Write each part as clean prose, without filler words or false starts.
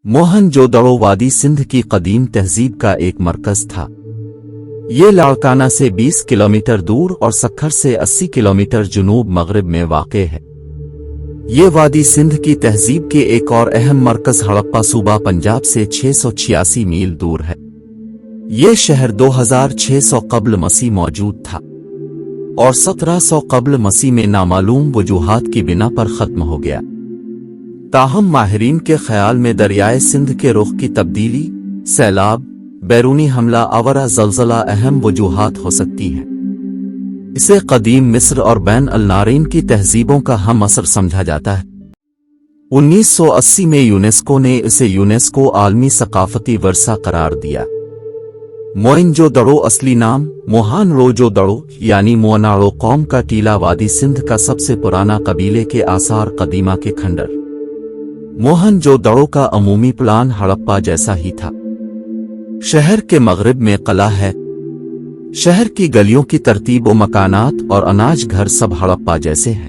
मोहनजोदड़ो वादी सिंध की कदीम तहजीब का एक मरकज था। ये लाड़काना से 20 किलोमीटर दूर और सक्खर से 80 किलोमीटर जुनूब मगरिब में वाक़े है। ये वादी सिंध की तहजीब के एक और अहम मरकज हड़प्पा सूबा पंजाब से 686 मील दूर है। ये शहर 2600 कब्ल मसीह मौजूद था और 1700 कब्ल मसीह में नामालूम वजूहात की बिना पर ख़त्म हो गया। ताहम माहिरीन के ख्याल में दरियाए सिंध के रुख की तब्दीली, सैलाब, बैरूनी हमला आवरा ज़लज़ला अहम वजूहात हो सकती हैं। इसे कदीम मिस्र और बैन अल नारीन की तहजीबों का हम असर समझा जाता है। 1980 में यूनेस्को ने इसे यूनेस्को आलमी सकाफती वर्सा करार दिया। मोइनजोदड़ो असली नाम मोहनजोदड़ो यानी मोनाड़ो कौम का टीला वादी सिंध का सबसे पुराना कबीले के आसार कदीमा के खंडर। मोहनजोदड़ो का अमूमी प्लान हड़प्पा जैसा ही था। शहर के मगरिब में कला है। शहर की गलियों की तरतीब व मकानात और अनाज घर सब हड़प्पा जैसे हैं।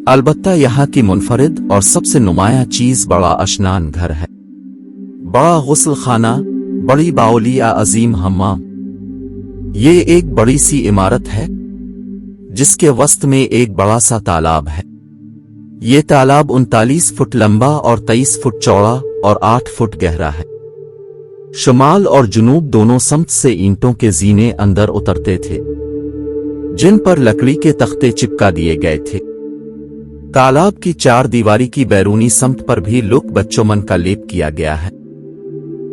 अलबत्ता यहाँ की मुनफरिद और सबसे नुमाया चीज बड़ा अशनान घर है। बड़ा गुस्ल खाना, बड़ी बाउली या अजीम हम्माम। ये एक बड़ी सी इमारत है जिसके वस्त में एक बड़ा सा तालाब है। ये तालाब 39 फुट लंबा और 23 फुट चौड़ा और 8 फुट गहरा है। शुमाल और जुनूब दोनों समत से ईंटों के जीने अंदर उतरते थे जिन पर लकड़ी के तख्ते चिपका दिए गए थे। तालाब की 4 दीवारी की बैरूनी समत पर भी लुक बच्चोमन का लेप किया गया है।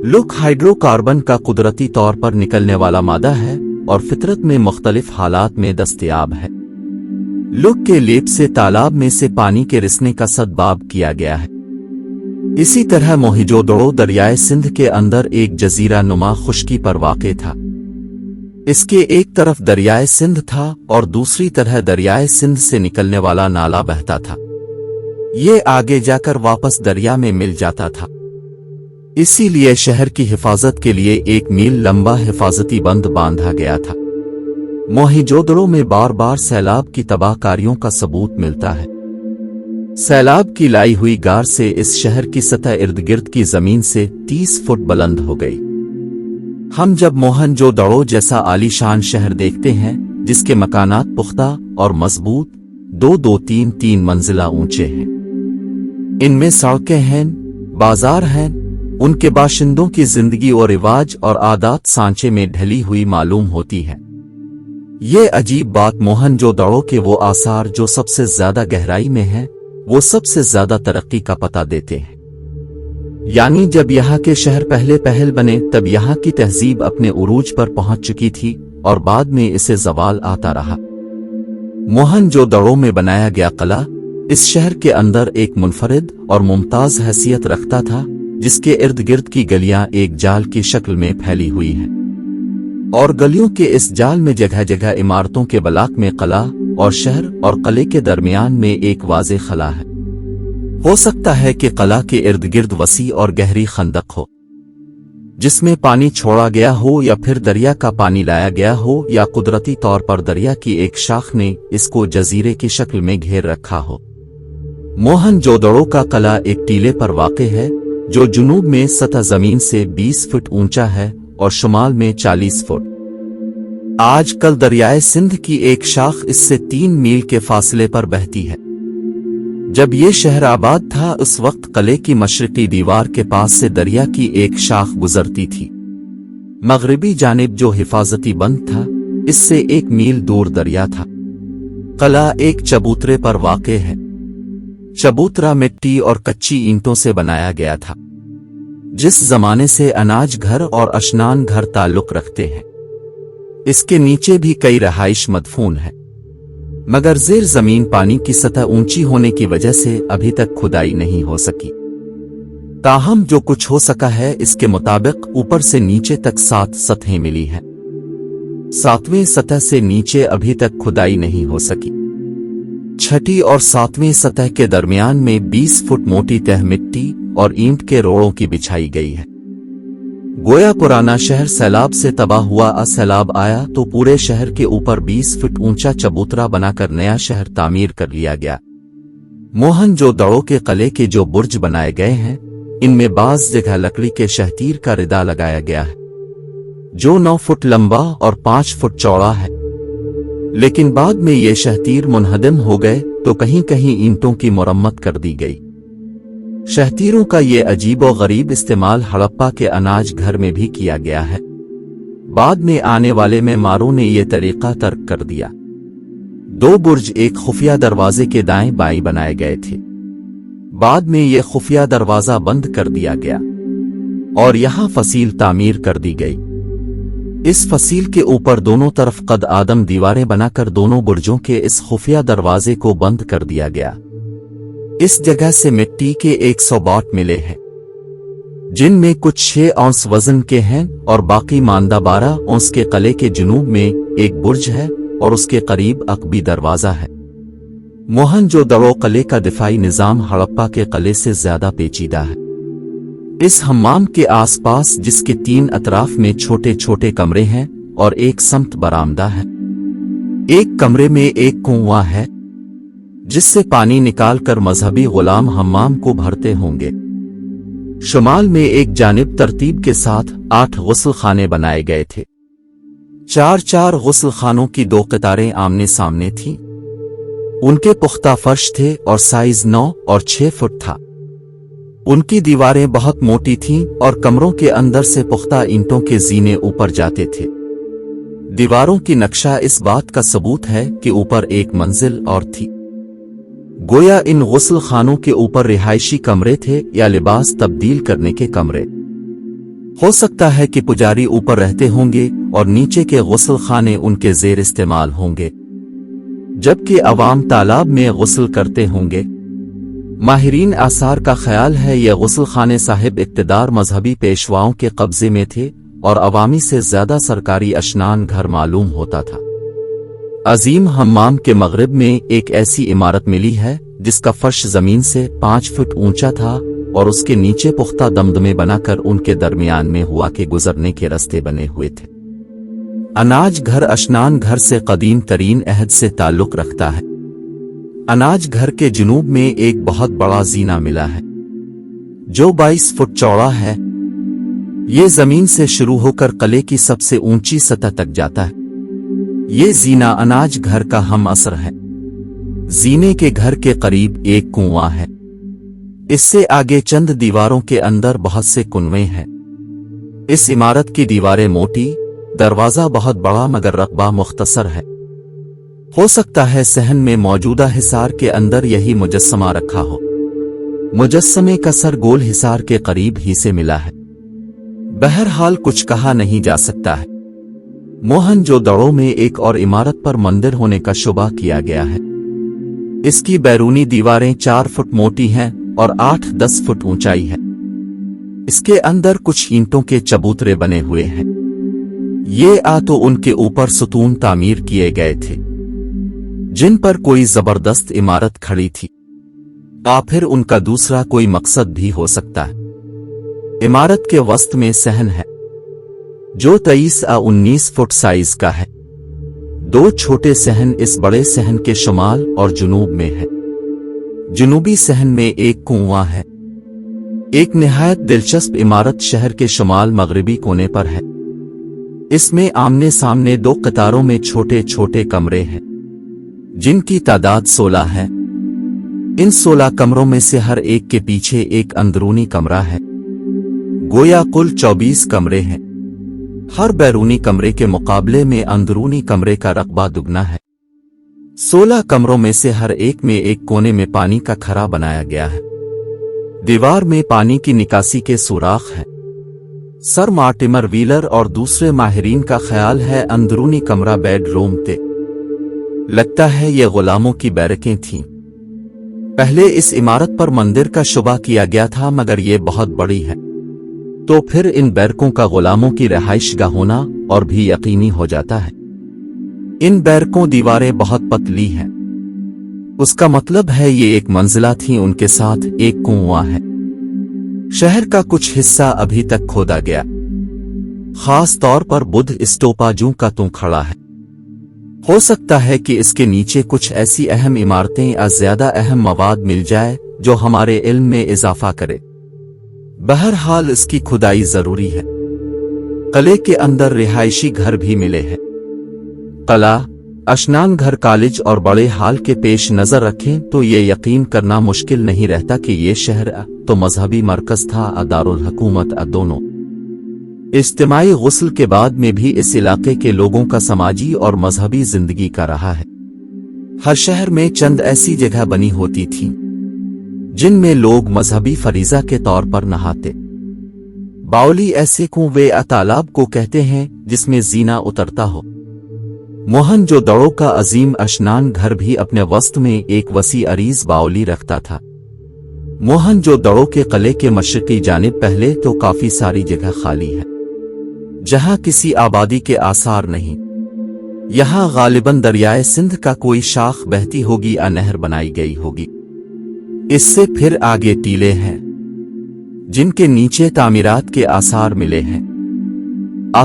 लुक हाइड्रोकार्बन का कुदरती तौर पर निकलने वाला मादा है और फितरत में मुख्तलिफ हालात में दस्तयाब है। लुक के लेप से तालाब में से पानी के रिसने का सद्बाब किया गया है। इसी तरह मोहनजोदड़ो दरियाए सिंध के अंदर एक जजीरा नुमा खुश्की पर वाक़े था। इसके एक तरफ दरियाए सिंध था और दूसरी तरह दरियाए सिंध से निकलने वाला नाला बहता था। ये आगे जाकर वापस दरिया में मिल जाता था। इसीलिए शहर की हिफाजत के लिए 1 मील लंबा हिफाजती बंद बांधा गया था। मोहनजोदड़ो में बार बार सैलाब की तबाहकारियों का सबूत मिलता है। सैलाब की लाई हुई गार से इस शहर की सतह इर्द गिर्द की जमीन से 30 फुट बुलंद हो गई। हम जब मोहनजोदड़ो जैसा आलीशान शहर देखते हैं जिसके मकानात पुख्ता और मजबूत 2-2-3-3 मंजिला ऊंचे हैं, इनमें सड़कें हैं, बाजार हैं, उनके बाशिंदों की जिंदगी और रिवाज और आदात सांचे में ढली हुई मालूम होती है। ये अजीब बात मोहनजोदड़ो के वो आसार जो सबसे ज्यादा गहराई में हैं, वो सबसे ज्यादा तरक्की का पता देते हैं। यानी जब यहाँ के शहर पहले पहल बने तब यहाँ की तहजीब अपने उरूज पर पहुंच चुकी थी और बाद में इसे जवाल आता रहा। मोहनजोदड़ो में बनाया गया किला इस शहर के अंदर एक मुनफरिद और मुमताज हैसियत रखता था, जिसके इर्द गिर्द की गलियां एक जाल की शक्ल में फैली हुई हैं और गलियों के इस जाल में जगह जगह इमारतों के बलाक में किला और शहर और किले के दरमियान में एक वाज़े खला है। हो सकता है कि किला के इर्द गिर्द वसी और गहरी खंदक हो जिसमें पानी छोड़ा गया हो या फिर दरिया का पानी लाया गया हो या कुदरती तौर पर दरिया की एक शाख ने इसको जजीरे की शक्ल में घेर रखा हो। मोहनजोदड़ो का किला एक टीले पर वाक़े है जो जुनूब में सतह जमीन से 20 फुट ऊंचा है और शुमाल में 40 फुट। आजकल दरियाए सिंध की एक शाख इससे 3 मील के फासले पर बहती है। जब ये शहर आबाद था उस वक्त किले की मशरकी दीवार के पास से दरिया की एक शाख गुजरती थी। मगरिबी जानिब जो हिफाजती बंद था इससे 1 मील दूर दरिया था। किला एक चबूतरे पर वाक़े है। चबूतरा मिट्टी और कच्ची ईंटों से बनाया गया था। जिस जमाने से अनाज घर और अशनान घर ताल्लुक रखते हैं, इसके नीचे भी कई रहाइश मदफून है, मगर ज़ेर जमीन पानी की सतह ऊंची होने की वजह से अभी तक खुदाई नहीं हो सकी। ताहम जो कुछ हो सका है इसके मुताबिक ऊपर से नीचे तक 7 सतहें मिली हैं। 7वें सतह से नीचे अभी तक खुदाई नहीं हो सकी। 6ठी और 7वें सतह के दरमियान में 20 फुट मोटी तह मिट्टी और ईंट के रोड़ों की बिछाई गई है। गोया पुराना शहर सैलाब से तबाह हुआ, सैलाब आया तो पूरे शहर के ऊपर 20 फुट ऊंचा चबूतरा बनाकर नया शहर तामीर कर लिया गया। मोहनजोदड़ो के किले के जो बुर्ज बनाए गए हैं इनमें बाज़ जगह लकड़ी के शहतीर का रिदा लगाया गया है जो 9 फुट लंबा और 5 फुट चौड़ा है, लेकिन बाद में ये शहतीर मुनहदम हो गए तो कहीं कहीं ईंटों की मरम्मत कर दी गई। शहतीरों का ये अजीब और गरीब इस्तेमाल हड़प्पा के अनाज घर में भी किया गया है। बाद में आने वाले मेमारों ने यह तरीका तर्क कर दिया। 2 बुर्ज एक खुफिया दरवाजे के दाएं बाएं बनाए गए थे। बाद में यह खुफिया दरवाजा बंद कर दिया गया और यहां फसील तामीर कर दी गई। इस फसील के ऊपर दोनों तरफ कद आदम दीवारें बनाकर दोनों बुर्जों के इस खुफिया दरवाजे को बंद कर दिया गया। इस जगह से मिट्टी के 100 बाट मिले हैं, जिनमें कुछ 6 औंस वजन के हैं और बाकी मानदा 12 औंस के कले के जुनूब में एक बुर्ज है और उसके करीब अकबी दरवाजा है। मोहनजोदड़ो कले का दिफाई निजाम हड़प्पा के कले से ज्यादा पेचीदा है। इस हम्माम के आसपास, जिसके 3 अतराफ में छोटे छोटे कमरे हैं और एक समत बरामदा है, एक कमरे में एक कुआं है जिससे पानी निकालकर मजहबी गुलाम हम्माम को भरते होंगे। शुमाल में एक जानिब तरतीब के साथ 8 गुस्ल खाने बनाए गए थे। 4 गुस्ल खानों की 2 कतारें आमने सामने थीं। उनके पुख्ता फर्श थे और साइज 9 और 6 फुट था। उनकी दीवारें बहुत मोटी थीं और कमरों के अंदर से पुख्ता ईंटों के जीने ऊपर जाते थे। दीवारों की नक्शा इस बात का सबूत है कि ऊपर एक मंजिल और थी। गोया इन गुस्ल खानों के ऊपर रिहायशी कमरे थे या लिबास तब्दील करने के कमरे। हो सकता है कि पुजारी ऊपर रहते होंगे और नीचे के गुस्ल खाने उनके जेर इस्तेमाल होंगे, जबकि अवाम तालाब में गुस्ल करते होंगे। माहिरीन आसार का ख्याल है ये गुस्ल खाने साहिब इक्तदार मजहबी पेशवाओं के कब्जे में थे और अवामी से ज्यादा सरकारी अशनान घर मालूम होता था। अजीम हम्माम के मगरिब में एक ऐसी इमारत मिली है जिसका फर्श जमीन से 5 फुट ऊंचा था और उसके नीचे पुख्ता दमदमे बनाकर उनके दरमियान में हुआ के गुजरने के रास्ते बने हुए थे। अनाज घर अशनान घर से कदीम तरीन अहद से ताल्लुक रखता है। अनाज घर के जुनूब में एक बहुत बड़ा जीना मिला है जो 22 फुट चौड़ा है। ये जमीन से शुरू होकर कले की सबसे ऊंची सतह तक जाता है। ये जीना अनाज घर का हम असर है। जीने के घर के करीब एक कुआं है। इससे आगे चंद दीवारों के अंदर बहुत से कुनवे हैं। इस इमारत की दीवारें मोटी, दरवाजा बहुत बड़ा मगर रकबा मुख्तसर है। हो सकता है सहन में मौजूदा हिसार के अंदर यही मुजस्समा रखा हो। मुजस्समे का सर गोल हिसार के करीब ही से मिला है। बहरहाल कुछ कहा नहीं जा सकता है। मोहनजोदड़ो में एक और इमारत पर मंदिर होने का शुबा किया गया है। इसकी बैरूनी दीवारें 4 फुट मोटी हैं और 8-10 फुट ऊंचाई है। इसके अंदर कुछ ईंटों के चबूतरे बने हुए हैं। ये तो उनके ऊपर सुतून तामीर किए गए थे जिन पर कोई जबरदस्त इमारत खड़ी थी। फिर उनका दूसरा कोई मकसद भी हो सकता है। इमारत के वस्त में सहन है जो 23-19 फुट साइज का है। 2 छोटे सहन इस बड़े सहन के शुमाल और जुनूब में है। जुनूबी सहन में एक कुआं है। एक निहायत दिलचस्प इमारत शहर के शुमाल मगरिबी कोने पर है। इसमें आमने सामने 2 कतारों में छोटे छोटे कमरे हैं जिनकी तादाद 16 है। इन 16 कमरों में से हर एक के पीछे एक अंदरूनी कमरा है। गोया कुल 24 कमरे हैं। हर बैरूनी कमरे के मुकाबले में अंदरूनी कमरे का रकबा दुगना है। 16 कमरों में से हर एक में एक कोने में पानी का खरा बनाया गया है। दीवार में पानी की निकासी के सुराख हैं। सर मार्टिमर व्हीलर और दूसरे माहिरीन का ख्याल है अंदरूनी कमरा बेडरूम थे। लगता है ये गुलामों की बैरकें थीं। पहले इस इमारत पर मंदिर का शुबा किया गया था मगर ये बहुत बड़ी है, तो फिर इन बैरकों का गुलामों की रिहाइशगाह होना और भी यकीनी हो जाता है। इन बैरकों दीवारें बहुत पतली हैं। उसका मतलब है ये एक मंजिला थी। उनके साथ एक कुआं है। शहर का कुछ हिस्सा अभी तक खोदा गया, खास तौर पर बुद्ध स्तूपा जू का तू खड़ा है। हो सकता है कि इसके नीचे कुछ ऐसी अहम इमारतें या ज्यादा अहम मवाद मिल जाए जो हमारे इल्म में इजाफा करे। बहरहाल इसकी खुदाई जरूरी है। कले के अंदर रिहायशी घर भी मिले हैं। कला, अशनान घर, कॉलेज और बड़े हाल के पेश नजर रखें तो ये यकीन करना मुश्किल नहीं रहता कि ये शहर तो मजहबी मरकज था, दारुल हुकूमत दोनों। इज्तिमाई गुस्ल के बाद में भी इस इलाके के लोगों का समाजी और मजहबी जिंदगी का रहा है। हर शहर में चंद ऐसी जगह बनी होती थीं जिनमें लोग मजहबी फरीजा के तौर पर नहाते। बाउली ऐसे कुएं तालाब को कहते हैं जिसमें जीना उतरता हो। मोहनजोदड़ो का अजीम अशनान घर भी अपने वस्त में एक वसी अरीज बाउली रखता था। मोहनजोदड़ो के किले के मशरकी जानिब पहले तो काफी सारी जगह खाली है जहां किसी आबादी के आसार नहीं। यहां गालिबन दरियाए सिंध का कोई शाख बहती होगी या नहर बनाई गई होगी। इससे फिर आगे टीले हैं जिनके नीचे तामीरात के आसार मिले हैं।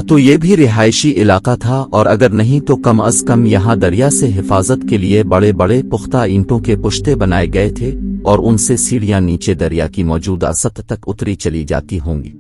तो ये भी रिहायशी इलाका था, और अगर नहीं तो कम अज कम यहां दरिया से हिफाजत के लिए बड़े बड़े पुख्ता ईंटों के पुश्ते बनाए गए थे और उनसे सीढ़ियां नीचे दरिया की मौजूदा सतह तक उतरी चली जाती होंगी।